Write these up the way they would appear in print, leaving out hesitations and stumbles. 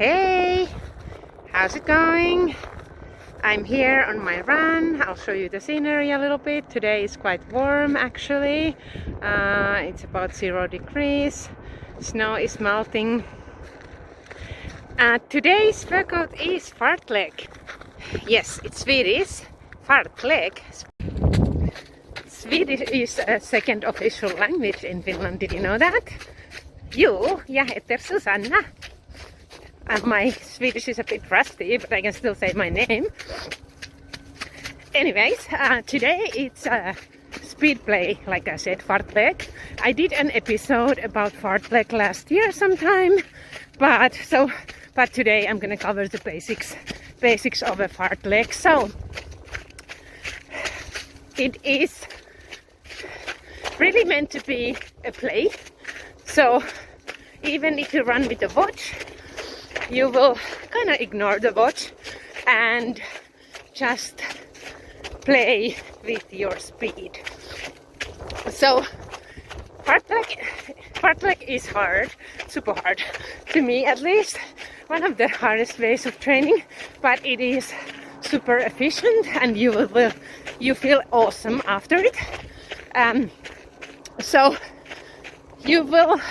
Hey, how's it going? I'm here on my run. I'll show you the scenery a little bit. Today is quite warm actually. It's about 0 degrees. Snow is melting. Today's workout is Fartlek. Yes, it's Swedish. Fartlek. Swedish is a second official language in Finland. Did you know that? Jag heter Susanna. And my Swedish is a bit rusty, but I can still say my name. Anyways, today it's a speed play, like I said, Fartlek. I did an episode about Fartlek last year sometime, but today I'm gonna cover the basics of a Fartlek. So it is really meant to be a play. So even if you run with a watch, you will kind of ignore the watch and just play with your speed. So Fartlek is hard, super hard, to me at least. One of the hardest ways of training, but it is super efficient and you feel awesome after it. So you will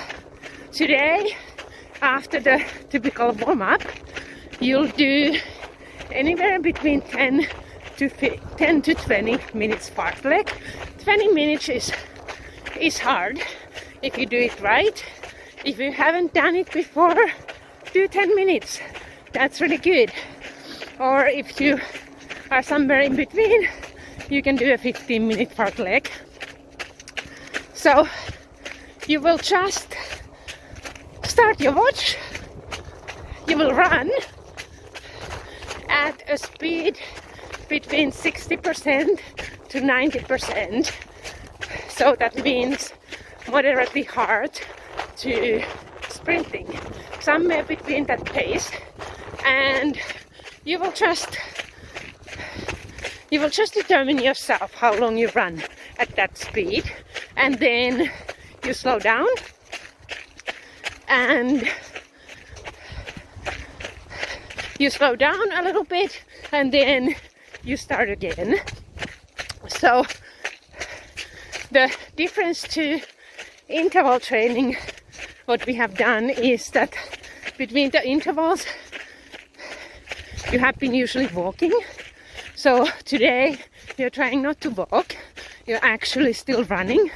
today, after the typical warm-up, you'll do anywhere between 10 to 20 minutes Fartlek. 20 minutes is hard if you do it right. If you haven't done it before, do 10 minutes. That's really good. Or if you are somewhere in between, you can do a 15-minute Fartlek. So you will just start your watch. You will run at a speed between 60% to 90%. So that means moderately hard to sprinting. Somewhere between that pace. And you will just determine yourself how long you run at that speed. And then you slow down. And you slow down a little bit and then you start again. So the difference to interval training, what we have done is that between the intervals you have been usually walking. So today you're trying not to walk, you're actually still running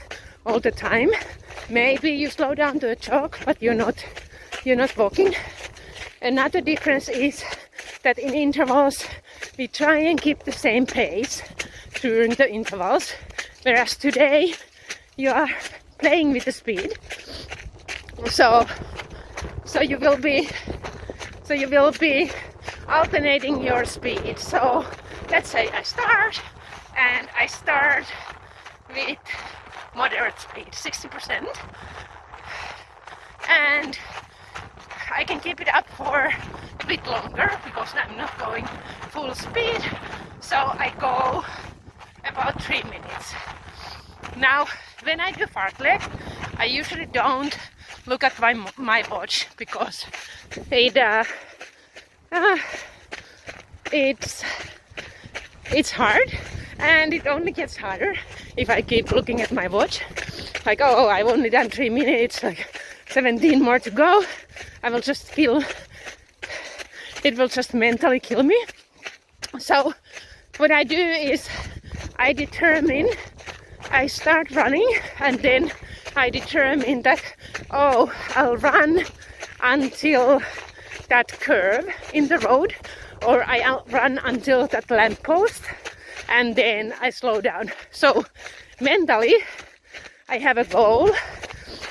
all the time. Maybe you slow down to a jog, but you're not walking. Another difference is that in intervals we try and keep the same pace during the intervals, whereas today you are playing with the speed. So you will be alternating your speed. So let's say I start with moderate speed, 60%, and I can keep it up for a bit longer because I'm not going full speed, so I go about 3 minutes. Now when I do Fartlek, I usually don't look at my watch because it's hard, and it only gets harder if I keep looking at my watch. Like, oh, I've only done 3 minutes, like 17 more to go. I will just feel, it will just mentally kill me. So what I do is I start running and then I determine that, oh, I'll run until that curve in the road, or I'll run until that lamppost, and then I slow down. So mentally I have a goal,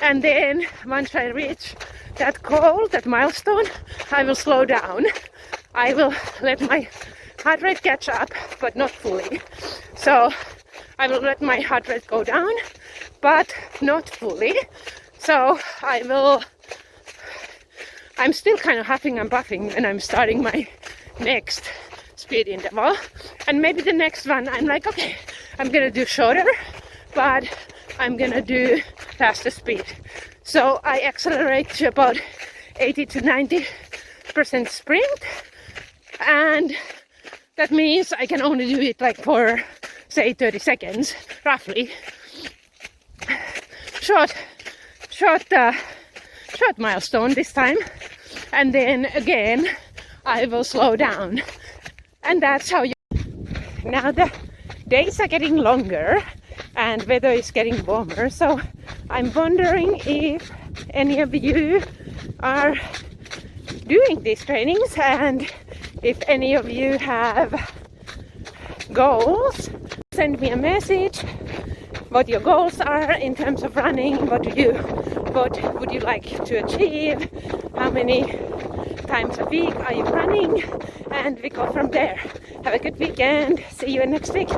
and then once I reach that goal, that milestone, I will slow down. I will let my heart rate catch up, but not fully. So I will let my heart rate go down, but not fully. So I'm still kind of huffing and puffing when I'm starting my next speed interval. And maybe the next one I'm like, okay, I'm gonna do shorter, but I'm gonna do faster speed. So I accelerate to about 80 to 90 50% sprint, and that means I can only do it like for say 30 seconds roughly. Short milestone this time, and then again I will slow down, and that's how you. Now the days are getting longer and weather is getting warmer, so I'm wondering if any of you are doing these trainings, and if any of you have goals, send me a message what your goals are in terms of running. What would you like to achieve? How many times a week are you running? And we go from there. Have a good weekend. See you next week.